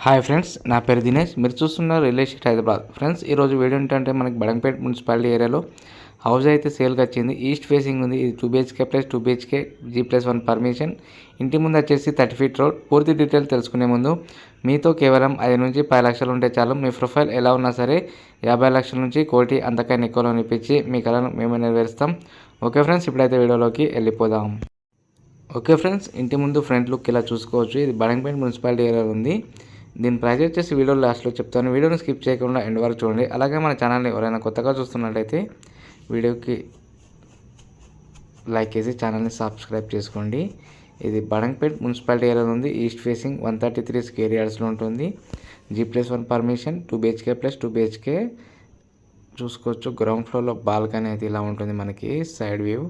Hi friends, నా పేరు దినేష్. మీరు చూస్తున్నారు రియల్ ఎస్టేట్ హైదరాబాద్. ఫ్రెండ్స్, ఈరోజు వీడియో ఏంటంటే మనకి బడంగపేట మున్సిపాలిటీ ఏరియాలో హౌస్ అయితే సేల్కి వచ్చింది. ఈస్ట్ ఫేసింగ్ ఉంది. ఇది 2 BHK plus 2 BHK G+1 permission. ఇంటి ముందు వచ్చేసి 30 feet రోడ్. పూర్తి డీటెయిల్ తెలుసుకునే ముందు మీతో కేవలం 5 నుంచి 10 లక్షలు ఉంటే చాలు. మీ ప్రొఫైల్ ఎలా ఉన్నా సరే 50 లక్షల నుంచి కోటి అంతకన్నా ఎక్కువలో ఇప్పించి మీ కళను మేము నెరవేరుస్తాం. ఓకే ఫ్రెండ్స్, ఇప్పుడైతే వీడియోలోకి వెళ్ళిపోదాం. ఓకే ఫ్రెండ్స్, ఇంటి ముందు ఫ్రంట్ లుక్ ఇలా చూసుకోవచ్చు. ఇది బడంగపేట మున్సిపాలిటీ ఏరియాలో ఉంది. దీని ప్రైస్ వచ్చేసి వీడియో లాస్ట్లో చెప్తాను. వీడియోని స్కిప్ చేయకుండా ఎండ్ వరకు చూడండి. అలాగే మన ఛానల్ని ఎవరైనా కొత్తగా చూస్తున్నట్లయితే వీడియోకి లైక్ చేసి ఛానల్ని సబ్స్క్రైబ్ చేసుకోండి. ఇది బడంగపేట మున్సిపాలిటీ ఏరియాలో ఉంది. ఈస్ట్ ఫేసింగ్ 133 స్క్వేర్ యార్డ్స్లో ఉంటుంది. G+1 permission. 2 BHK plus 2 BHK చూసుకోవచ్చు. గ్రౌండ్ ఫ్లోర్లో బాల్కనీ అయితే ఇలా ఉంటుంది. మనకి సైడ్ వ్యూ.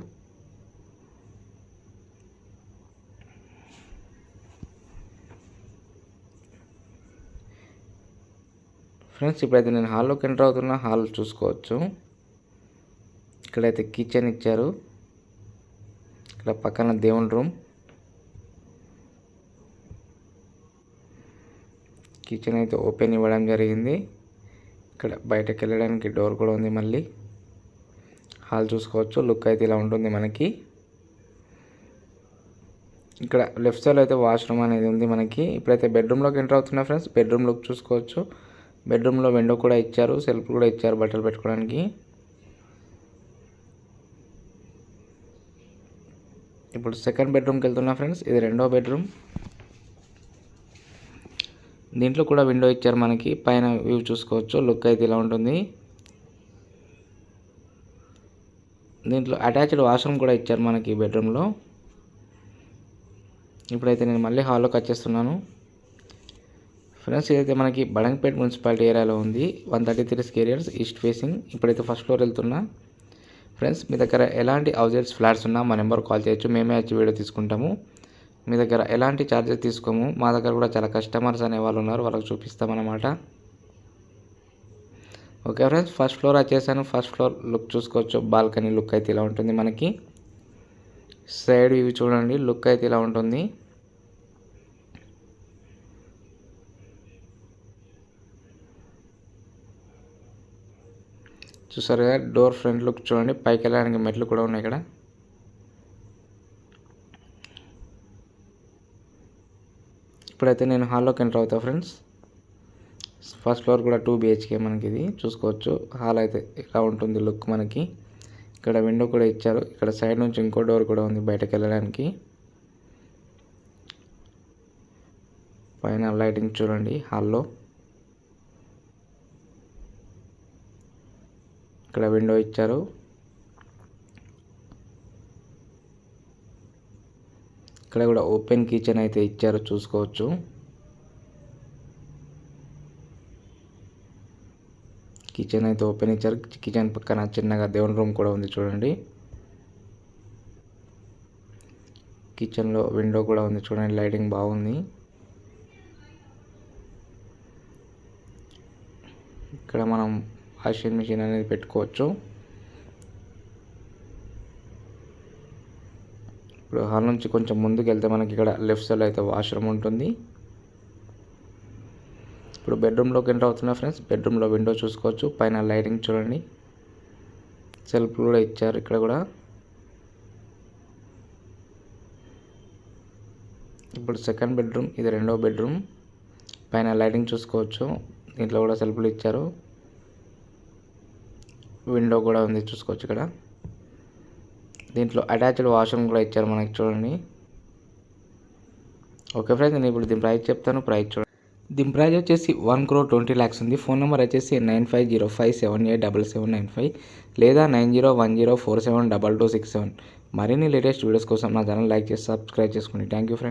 ఫ్రెండ్స్, ఇప్పుడైతే నేను హాల్లోకి ఎంటర్ అవుతున్నా. హాల్ చూసుకోవచ్చు. ఇక్కడైతే కిచెన్ ఇచ్చారు. ఇక్కడ పక్కన దేవుని రూమ్. కిచెన్ అయితే ఓపెన్ ఇవ్వడం జరిగింది. ఇక్కడ బయటకు వెళ్ళడానికి డోర్ కూడా ఉంది. మళ్ళీ హాల్ చూసుకోవచ్చు. లుక్ అయితే ఇలా ఉంటుంది మనకి. ఇక్కడ లెఫ్ట్ సైడ్ అయితే వాష్రూమ్ అనేది ఉంది మనకి. ఇప్పుడైతే బెడ్రూమ్లోకి ఎంటర్ అవుతున్నా ఫ్రెండ్స్. బెడ్రూమ్ లుక్ చూసుకోవచ్చు. బెడ్రూమ్లో విండో కూడా ఇచ్చారు. సెల్ఫ్ కూడా ఇచ్చారు బట్టలు పెట్టుకోవడానికి. ఇప్పుడు సెకండ్ బెడ్రూమ్కి వెళ్తున్నా ఫ్రెండ్స్. ఇది రెండో బెడ్రూమ్. దీంట్లో కూడా విండో ఇచ్చారు మనకి. పైన వ్యూ చూసుకోవచ్చు. లుక్ అయితే ఇలా ఉంటుంది. దీంట్లో అటాచ్డ్ వాష్రూమ్ కూడా ఇచ్చారు మనకి బెడ్రూమ్లో. ఇప్పుడైతే నేను మళ్ళీ హాల్లోకి వచ్చేస్తున్నాను. ఫ్రెండ్స్, ఇదైతే మనకి బడంగపేట మున్సిపాలిటీ ఏరియాలో ఉంది. 133 స్క్వేర్ యార్డ్స్ ఈస్ట్ ఫేసింగ్. ఇప్పుడైతే ఫస్ట్ ఫ్లోర్ వెళ్తున్నా. ఫ్రెండ్స్, మీ దగ్గర ఎలాంటి హౌసెస్ ఫ్లాట్స్ ఉన్నా మా నెంబర్ కాల్ చేయొచ్చు. మేమే వచ్చి వీడియో తీసుకుంటాము. మీ దగ్గర ఎలాంటి ఛార్జెస్ తీసుకోము. మా దగ్గర కూడా చాలా కస్టమర్స్ అనేవాళ్ళు ఉన్నారు. వాళ్ళకి చూపిస్తామన్నమాట. ఓకే ఫ్రెండ్స్, ఫస్ట్ ఫ్లోర్ వచ్చేసాను. ఫస్ట్ ఫ్లోర్ లుక్ చూసుకోవచ్చు. బాల్కనీ లుక్ అయితే ఇలా ఉంటుంది మనకి. సైడ్ వ్యూ చూడండి. లుక్ అయితే ఇలా ఉంటుంది. చూసారు కదా, డోర్ ఫ్రంట్ లుక్ చూడండి. పైకి వెళ్ళడానికి మెట్లు కూడా ఉన్నాయి ఇక్కడ. ఇప్పుడైతే నేను హాల్లోకి ఎంటర్ అవుతా ఫ్రెండ్స్. ఫస్ట్ ఫ్లోర్ కూడా 2 BHK మనకి ఇది చూసుకోవచ్చు. హాల్ అయితే ఇలా ఉంటుంది లుక్ మనకి. ఇక్కడ విండో కూడా ఇచ్చారు. ఇక్కడ సైడ్ నుంచి ఇంకో డోర్ కూడా ఉంది బయటకు వెళ్ళడానికి. పైన లైటింగ్ చూడండి హాల్లో. ఇక్కడ విండో ఇచ్చారు. ఇక్కడ కూడా ఓపెన్ కిచెన్ అయితే ఇచ్చారు చూసుకోవచ్చు. కిచెన్ అయితే ఓపెన్ ఇచ్చారు. కిచెన్ పక్కన చిన్నగా దేవుని రూమ్ కూడా ఉంది చూడండి. కిచెన్లో విండో కూడా ఉంది చూడండి. లైటింగ్ బాగుంది. ఇక్కడ మనం వాషింగ్ మిషన్ అనేది పెట్టుకోవచ్చు. ఇప్పుడు హాల్ నుంచి కొంచెం ముందుకు వెళ్తే మనకి ఇక్కడ లెఫ్ట్ సైడ్ అయితే వాష్రూమ్ ఉంటుంది. ఇప్పుడు బెడ్రూమ్లోకి ఎంటర్ అవుతున్నా ఫ్రెండ్స్. బెడ్రూమ్లో విండో చూసుకోవచ్చు. పైన లైటింగ్ చూడండి. సెల్ఫ్ కూడా ఇచ్చారు ఇక్కడ కూడా. ఇప్పుడు సెకండ్ బెడ్రూమ్. ఇది రెండో బెడ్రూమ్. పైన లైటింగ్ చూసుకోవచ్చు. దీంట్లో కూడా సెల్ఫ్లు ఇచ్చారు. విండో కూడా ఉంది చూసుకోవచ్చు ఇక్కడ. దీంట్లో అటాచ్డ్ వాష్రూమ్ కూడా ఇచ్చారు మనకి చూడండి. ఓకే ఫ్రెండ్స్, నేను ఇప్పుడు దీని ప్రైస్ చెప్తాను. ప్రైస్ చూడండి. దీని ప్రైస్ వచ్చేసి 1,20,00,000 ఉంది. ఫోన్ నెంబర్ వచ్చేసి 9505787795 లేదా 9010472267. మరిన్ని లేటెస్ట్ వీడియోస్ కోసం నా ఛానల్ లైక్ చేసి సబ్స్క్రైబ్ చేసుకోండి. Thank you friends.